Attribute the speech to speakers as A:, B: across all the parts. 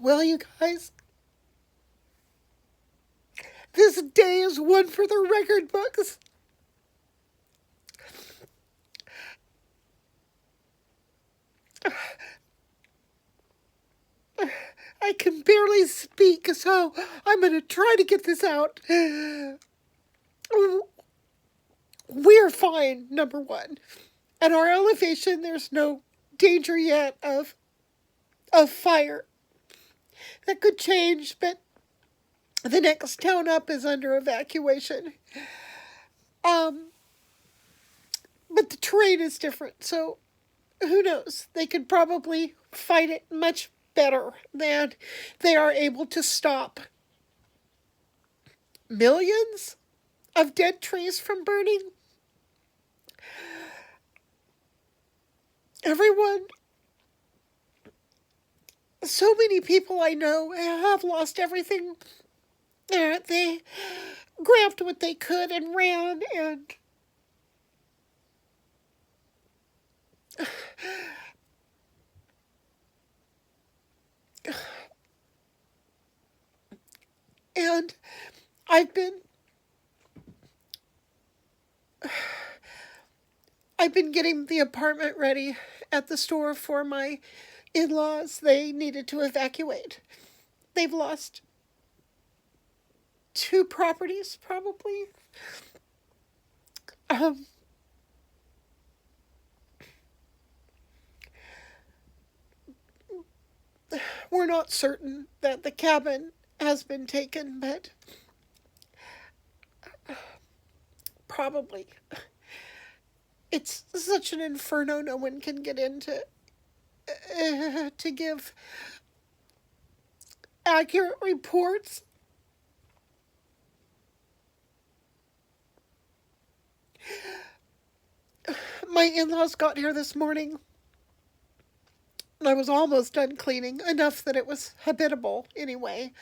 A: Well, you guys, this day is one for the record books. I can barely speak, so I'm going to try to get this out. We're fine, number one. At our elevation, there's no danger yet of fire. That could change, but the next town up is under evacuation. Um, but the terrain is different, so who knows? They could probably fight it much better than they are able to stop millions of dead trees from burning. Everyone, so many people I know have lost everything. They grabbed what they could and ran, and I've been I've been getting the apartment ready at the store for my in-laws. They needed to evacuate. They've lost two properties, probably. Um, we're not certain that the cabin has been taken, but probably. It's such an inferno, no one can get into to give accurate reports. My in-laws got here this morning, and I was almost done cleaning, enough that it was habitable anyway.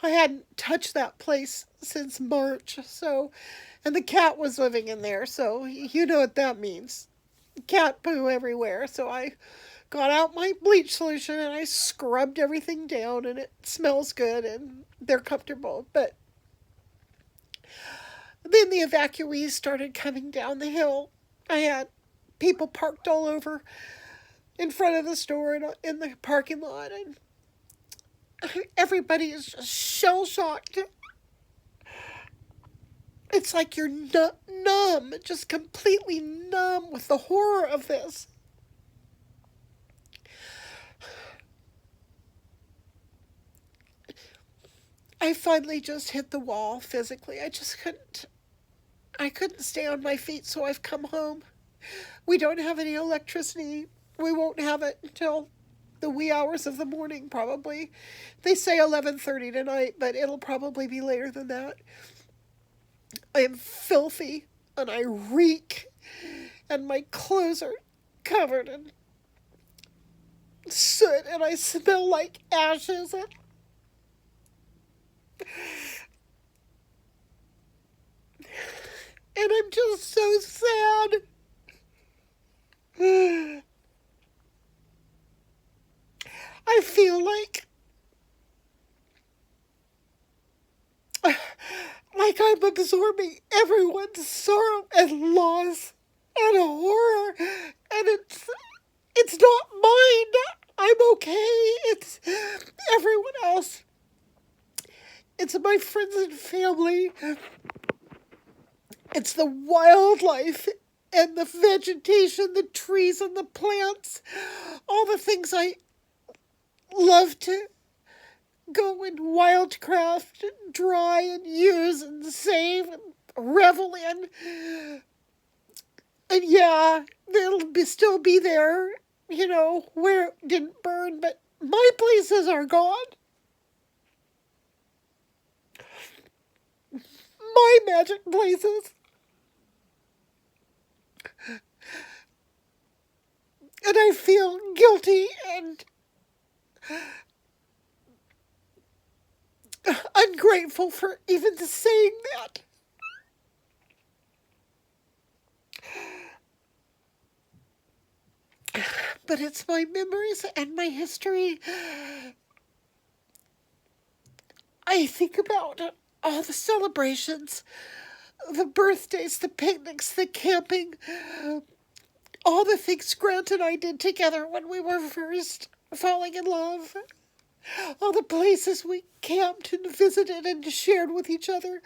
A: I hadn't touched that place since March, so, and the cat was living in there, so you know what that means. Cat poo everywhere, so I got out my bleach solution and I scrubbed everything down, and it smells good and they're comfortable. But then the evacuees started coming down the hill. I had people parked all over in front of the store and in the parking lot, and everybody is just shell shocked. It's like you're numb, just completely numb with the horror of this. I finally just hit the wall physically. I couldn't stay on my feet, so I've come home. We don't have any electricity. We won't have it until the wee hours of the morning, probably. They say 11:30 tonight, but it'll probably be later than that. I am filthy and I reek, and my clothes are covered in soot, and I smell like ashes. And I'm just so sad. I feel like I'm absorbing everyone's sorrow and loss and horror, and it's not mine. I'm okay. It's everyone else. It's my friends and family. It's the wildlife and the vegetation, the trees and the plants, all the things I love to go and wildcraft and dry and use and save and revel in. And yeah, still be there, where it didn't burn, but my places are gone. My magic places. And I feel guilty and ungrateful for even saying that. But it's my memories and my history I think about all the celebrations, the birthdays, the picnics, the camping, all the things Grant and I did together when we were first falling in love, all the places we camped and visited and shared with each other,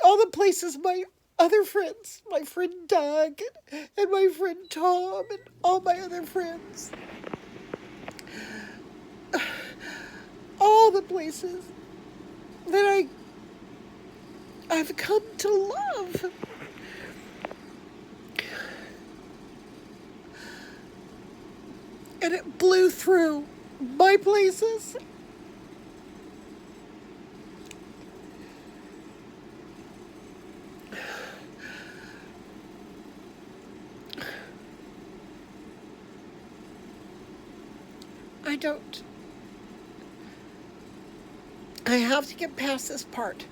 A: all the places my other friends, my friend Doug and my friend Tom and all my other friends, all the places that I've come to love. And it blew through my places. I have to get past this part.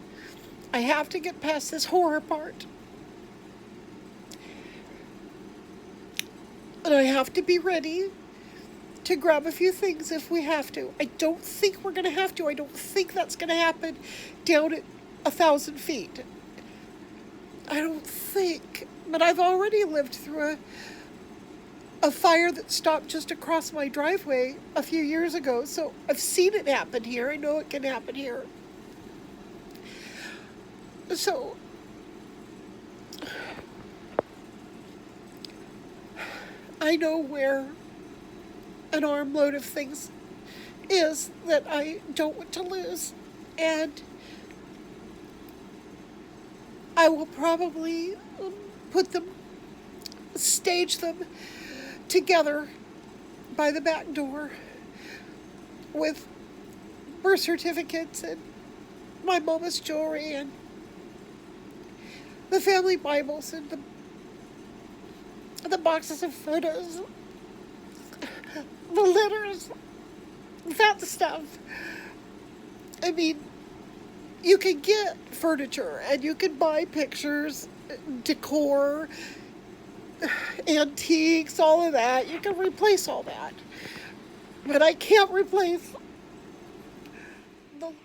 A: I have to get past this horror part. And I have to be ready to grab a few things if we have to. I don't think we're going to have to. I don't think that's going to happen down at 1,000 feet. I don't think. But I've already lived through a fire that stopped just across my driveway a few years ago, so I've seen it happen here. I know it can happen here. So I know where an armload of things is that I don't want to lose, and I will probably stage them together by the back door with birth certificates and my mama's jewelry and the family Bibles and the boxes of photos, the letters, that stuff. I mean, you can get furniture and you can buy pictures, decor, antiques, all of that. You can replace all that. But I can't replace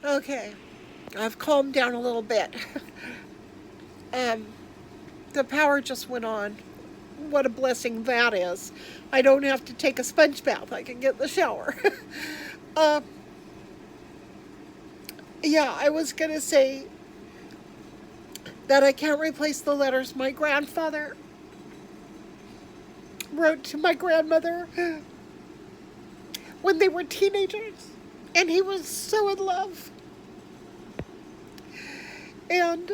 A: Okay, I've calmed down a little bit. The power just went on. What a blessing that is. I don't have to take a sponge bath. I can get in the shower. Yeah, I was going to say that I can't replace the letters my grandfather wrote to my grandmother when they were teenagers. And he was so in love. And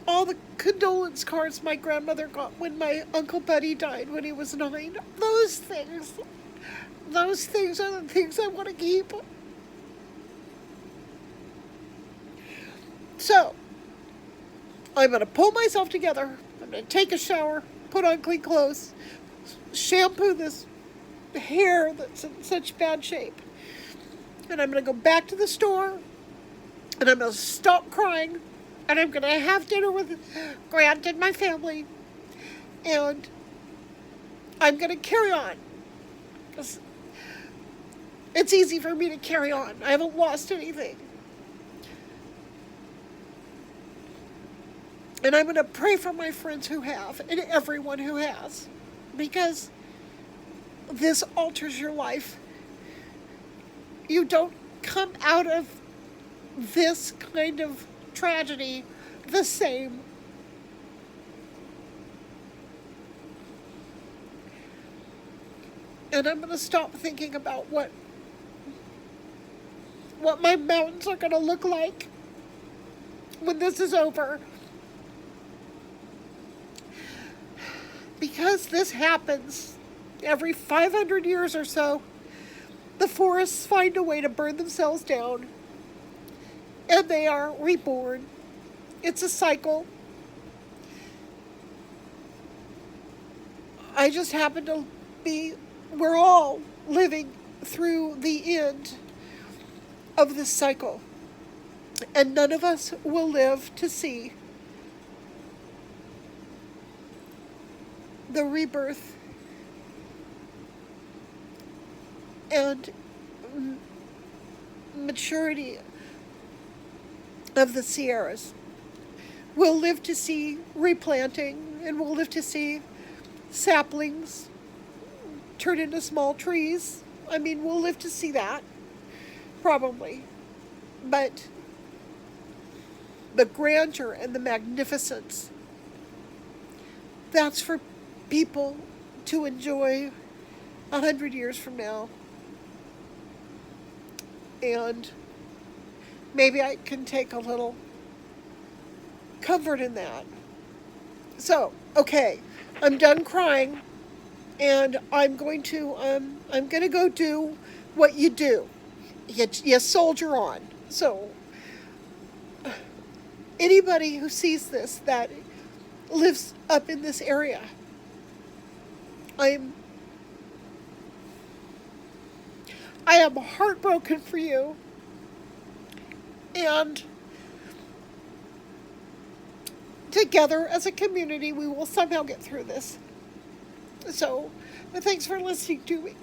A: all the condolence cards my grandmother got when my Uncle Buddy died when he was 9. Those things are the things I want to keep. So, I'm going to pull myself together. I'm going to take a shower, put on clean clothes, shampoo this hair that's in such bad shape. And I'm going to go back to the store, and I'm going to stop crying, and I'm going to have dinner with Grant and my family, and I'm going to carry on. It's easy for me to carry on. I haven't lost anything. And I'm going to pray for my friends who have, and everyone who has, because this alters your life. You don't come out of this kind of tragedy the same. And I'm going to stop thinking about what my mountains are going to look like when this is over. Because this happens every 500 years or so, the forests find a way to burn themselves down, and they are reborn. It's a cycle. I just happen to we're all living through the end of this cycle, and none of us will live to see the rebirth and maturity of the Sierras. We'll live to see replanting, and we'll live to see saplings turn into small trees. I mean, we'll live to see that, probably. But the grandeur and the magnificence, that's for people to enjoy 100 years from now. And maybe I can take a little comfort in that. So, okay, I'm done crying, and I'm going to go do what you do. You soldier on. So, anybody who sees this that lives up in this area, I am heartbroken for you, and together as a community we will somehow get through this. So, thanks for listening to me.